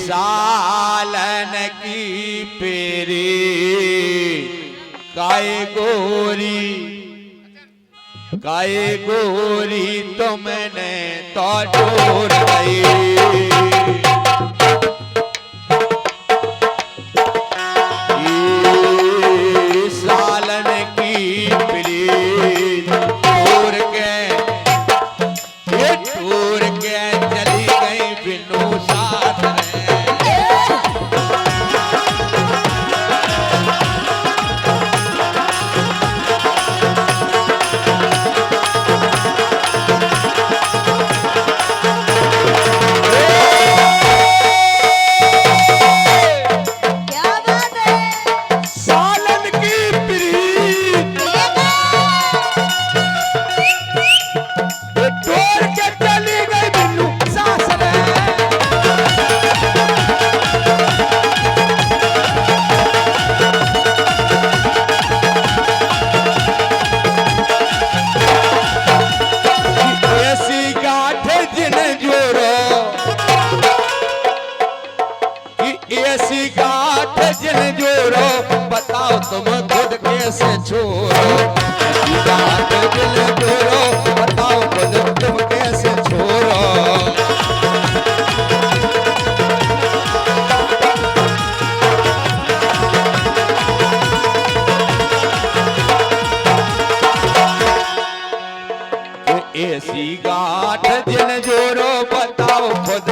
सालन की पेरी काय गोरी तुमने तो छोड़ गई सालन की प्रीत टूर के चली गई बिनु साथ ऐसी गांठ जिन जोड़ो बताओ तुम खुद कैसे छोड़ो ऐसी गांठ जिन जोड़ो बताओ खुद तुम कैसे छोड़ो ऐसी गांठ जिन जोड़ो बताओ खुद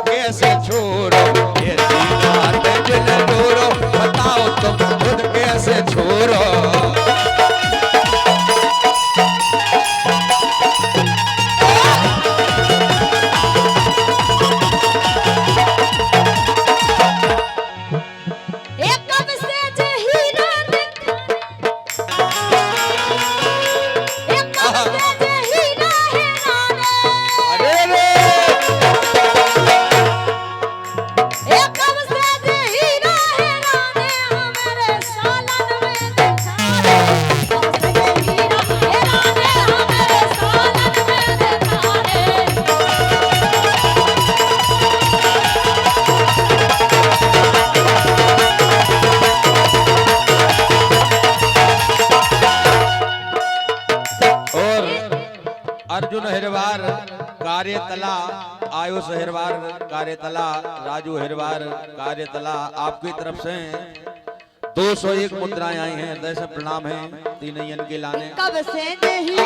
कैसे छोड़ो ऐसी गांठ जिन जोड़ो बताओ तुम खुद कैसे छोड़ो अर्जुन हिरवार कार्यतला आयुष हिरवार कार्यतला राजू हिरवार कार्यतला आपकी तरफ से 201 मुद्राएं आई हैं हृदय से प्रणाम है तीन के लाने कब से नहीं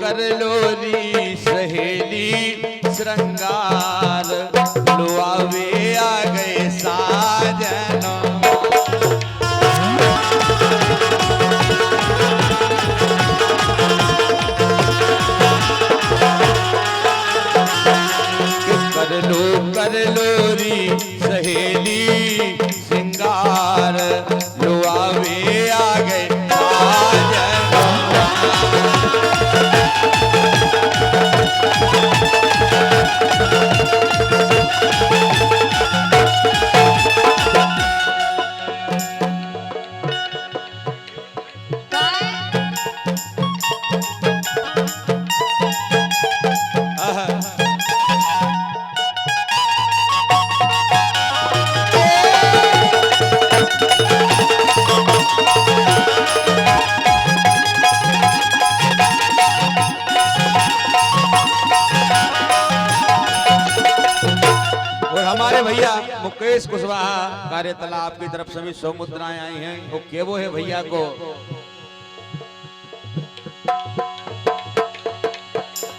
कर लो री सहेली श्रृंगार लो आवे आ गए साजन हरद्वार लुआवे आ गए साजन। हमारे भैया मुकेश कुशवाहा कार्यतला आपकी तरफ से भी 100 मुद्राएं आई हैं। वो के वो है भैया को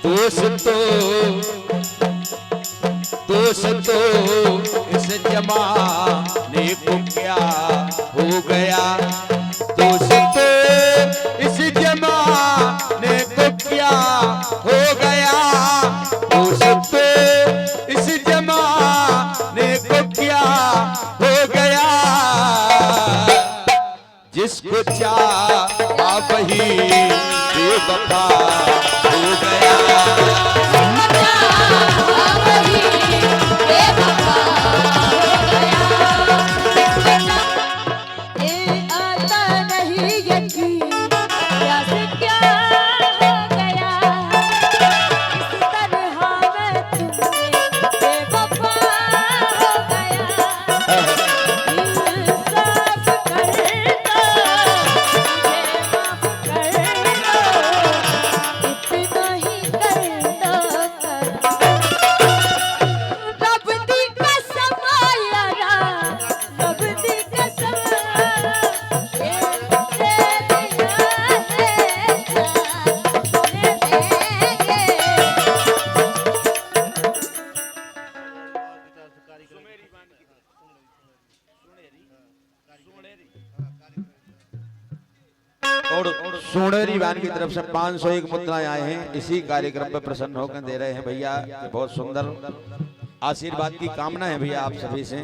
दोस्तों इस जमाने को क्या हो गया, दोस्तों इस जमाने को क्या हो गया, दोस्तों इस जमाने को क्या हो गया, जिसको चाहा वही बेवफा हो गया। और सोनेरी वान की तरफ से 501 मुद्राएं आए हैं। इसी कार्यक्रम में प्रसन्न होकर दे रहे हैं भैया। बहुत सुंदर आशीर्वाद की कामना है भैया आप सभी से।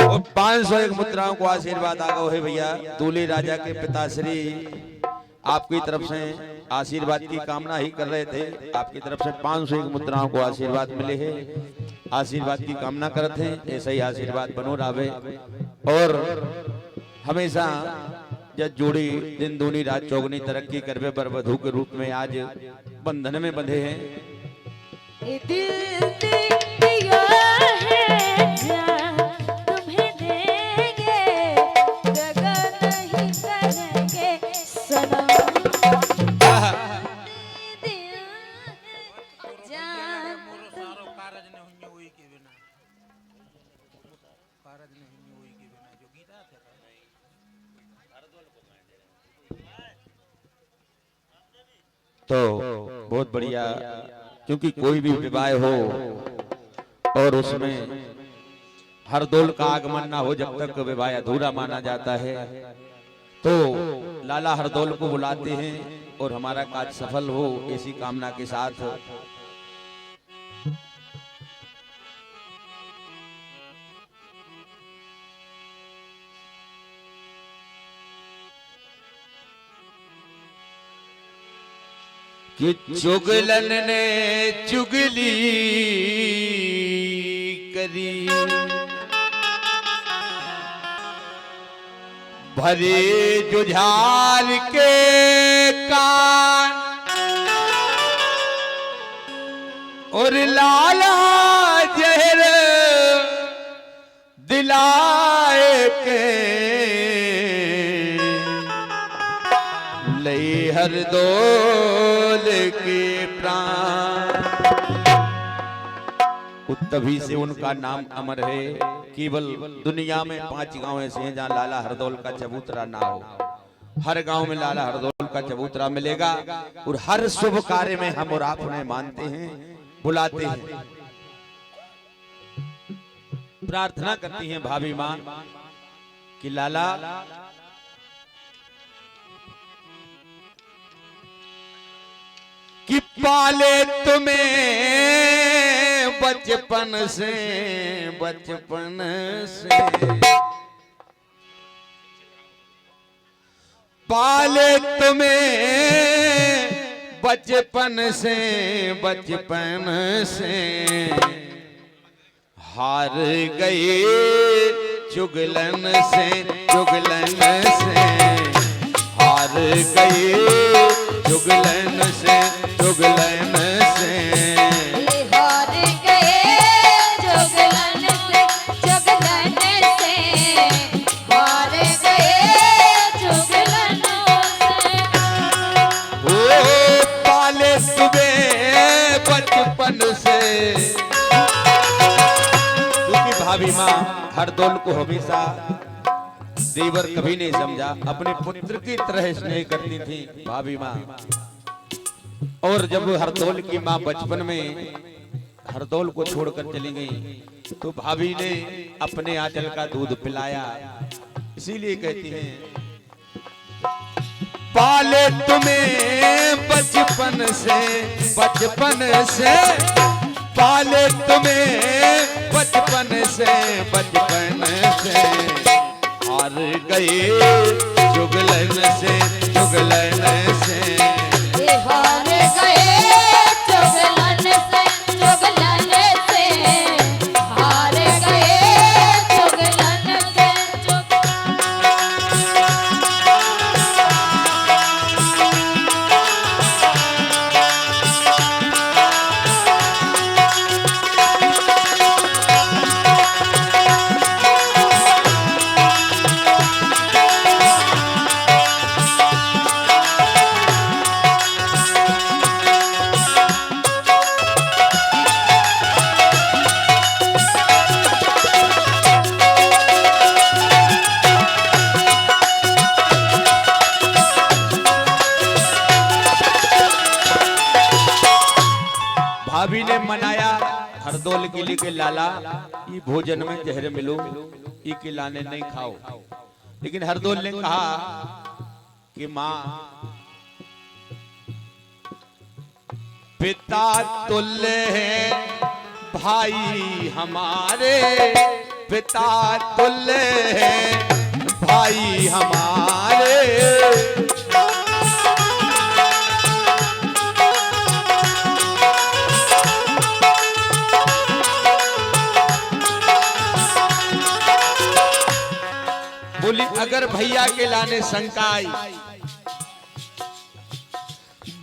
और 501 मुद्राओं को आशीर्वाद आ गए है भैया। दूली राजा के पिताश्री आपकी तरफ से आशीर्वाद की कामना ही कर रहे थे। आपकी तरफ से 501 मुद्राओं को आशीर्वाद मिले हैं। आशीर्वाद की कामना करते हैं, ऐसा ही आशीर्वाद बनो रहे और हमेशा जब जोड़ी दिन दूनी रात चौगनी तरक्की करवे बर वधू के रूप में आज बंधन में बंधे हैं। तो बहुत बढ़िया, क्योंकि कोई भी विवाह हो और उसमें हरदौल का आगमन ना हो जब तक विवाह अधूरा माना जाता है। तो लाला हरदौल को बुलाते हैं और हमारा काज सफल हो, ऐसी कामना के साथ कि चुगलन ने चुगली करी, भरे जुझार के कान और लाला जहर दिलाए के लई हरदौल के प्राण। तभी से उनका नाम अमर है। केवल दुनिया में 5 गांव ऐसे हैं जहां लाला हरदौल का चबूतरा ना हो। हर गांव में लाला हरदौल का चबूतरा मिलेगा और हर शुभ कार्य में हम और आप उन्हें मानते हैं, बुलाते हैं, प्रार्थना करती हैं भाभी मां कि लाला कि पाले तुम्हें बचपन से पाले तुम्हें बचपन से हार गए चुगलन से हार गए चुगलन से हार गए चुगलन से हार गए चुगलन से। ओ पाले तुम्हें बचपन से, क्योंकि भाभी माँ हरदौल को हमेशा देवर कभी नहीं समझा, अपने पुत्र की तरह स्नेह करती थी भाभी माँ। और जब हरदौल की माँ बचपन में हरदौल को छोड़कर चली गई तो भाभी ने अपने आंचल का दूध पिलाया। इसीलिए कहती हैं पाले तुम्हें बचपन से पाले तुम्हें बचपन से हार गए चुगलन से हार गए चुगलन से हार गए चुगलन से। भाभी ने मनाया हरदौल के लिए कि लाला ये भोजन में जहर मिलो, ये खिलाने नहीं खाओ। लेकिन हरदौल ने कहा कि माँ पिता तुल्य है भाई हमारे, पिता तुल्य है भाई हमारे। बोली अगर भैया के लाने शंका आई,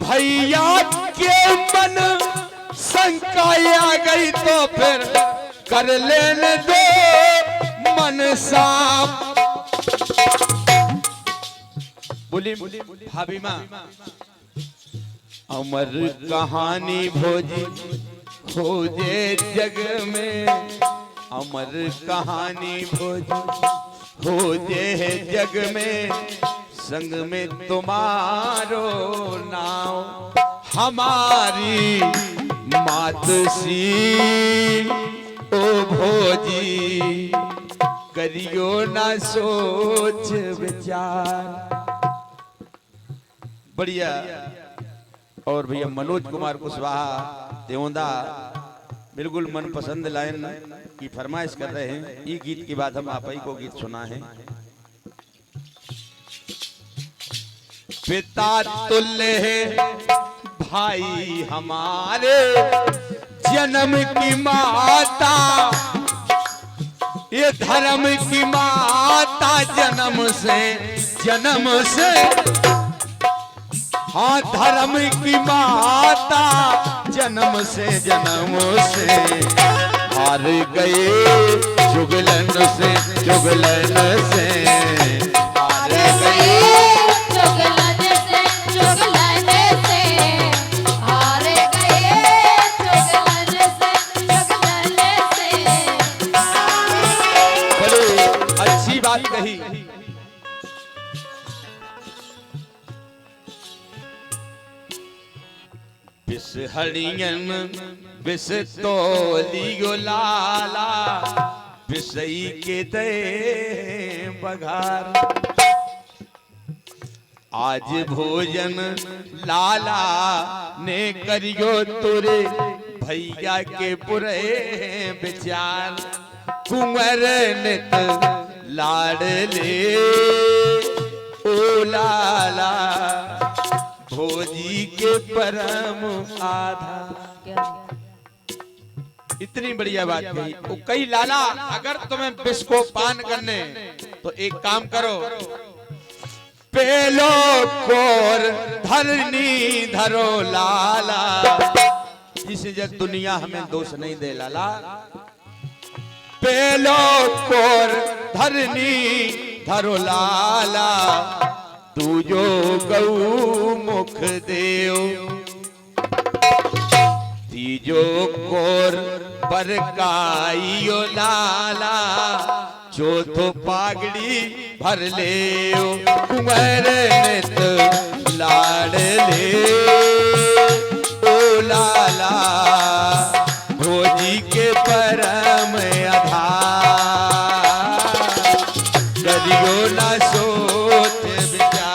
भैया के मन शंका आ गई तो फिर कर लेने दो मन साफ। बोली भाभी माँ अमर कहानी भोजी खोजे जग में, अमर कहानी भोजी हो जे जग में, संग में तुम्हारो नाम हमारी मातसी ओ भोजी करियो ना सोच विचार। बढ़िया। और भैया मनोज कुमार कुशवाहा देवंदा बिल्कुल मनपसंद लाइन की फरमाइश कर रहे हैं। ये गीत के बाद हम आप ही को गीत सुना है। पिता तुल्य है भाई हमारे, जन्म की माता ये धर्म की माता, जन्म से हाँ धर्म की माता जन्म से हार गए चुगलन से हार गए चुगलन से हार गए चुगलन से। बड़ी अच्छी बात कही। विष हरियन विष तोलियो लाला, विषयी के दे बघार। आज भोजन लाला ने करियो तुरे भैया के बुरे विचार। कुंवर नित लाडले ओ लाला भोजी के परम आधार। इतनी बढ़िया बात कही। वो कही लाला अगर तुम्हें विष को पान करने तो एक काम करो, पेलो कोर धरनी धरो लाला। इस जग दुनिया हमें दोष नहीं दे लाला। पेलो कोर धरनी धरो लाला, तू जो गौ मुख देव। तीजो कोर बरकाइयो लाला, चौथो पागड़ी भर ले। कुंवर नित लाडले ओ लाला भोजी के परम आधार। करियो ना सोच विचार।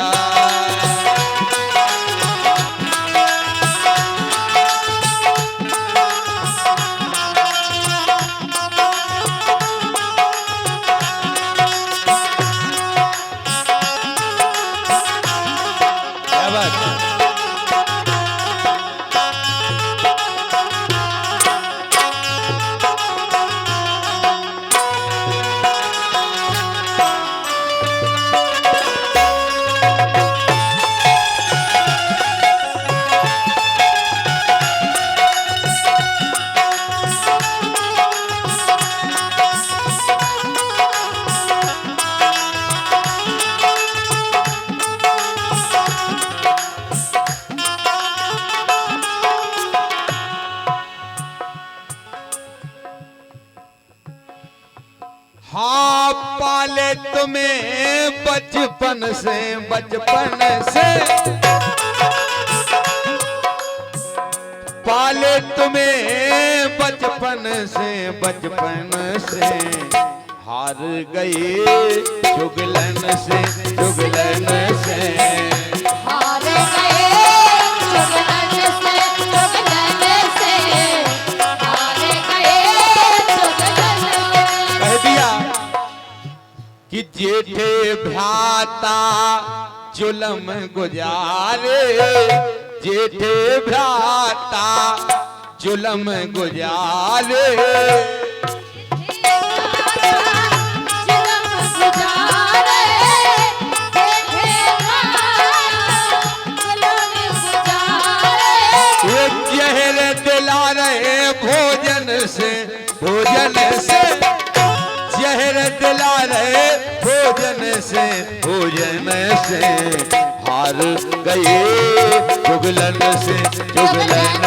हाँ पाले तुम्हें बचपन से पाले तुम्हें बचपन से हार गए चुगलन से हार गए चुगलन से हार गए चुगलन से। कह दिया कि जेठे भ्राता जुलम गुजारे, जेठे भ्राता जुलम गुजारे। ये जहर दिला रहे भोजन से जहर दिला रहे भोजन से हार गए चुगलन से हार गए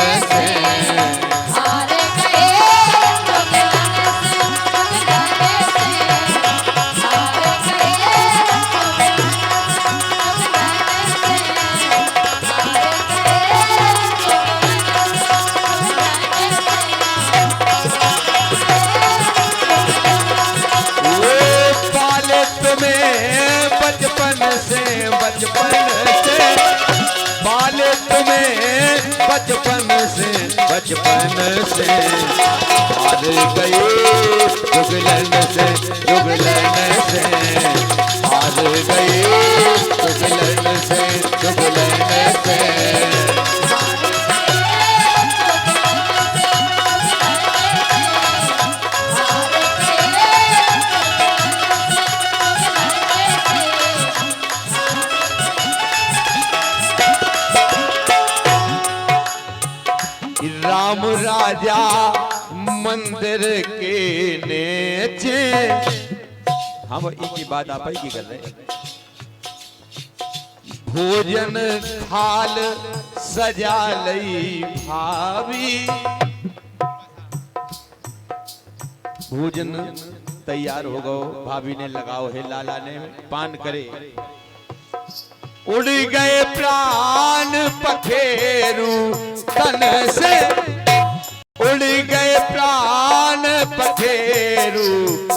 पाले तुम्हें बचपन से हार गए चुगलन से हार गए चुगलन से। राम राजा मंदिर के नीचे। हम इनकी बात आप ही की कर रहे हैं। भोजन थाल सजा लई भाभी, भोजन तैयार हो गो, भाभी ने लगाओ है, लाला ने पान करे। उड़ गए प्राण पखेरु तन से, उड़ गए प्राण पखेरु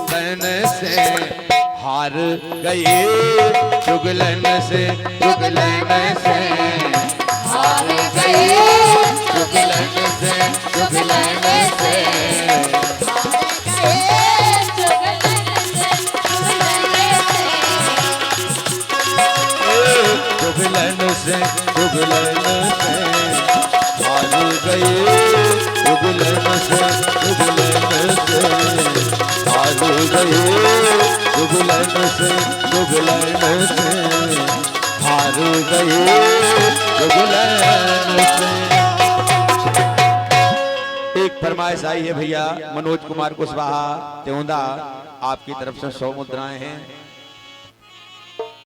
तन से, हार गए जुगलन से, जुगलन से हार गए जुगलन से, जुगलन से जुगलन से, जुगलन से हार गए जुगलन से, जुगलन से हार गए जुगलन से, जुगलन से हार गए जुगलन से। एक फरमाइश आई है भैया मनोज कुमार कुशवाहा त्योंदा, आपकी तरफ से 100 मुद्राएं हैं।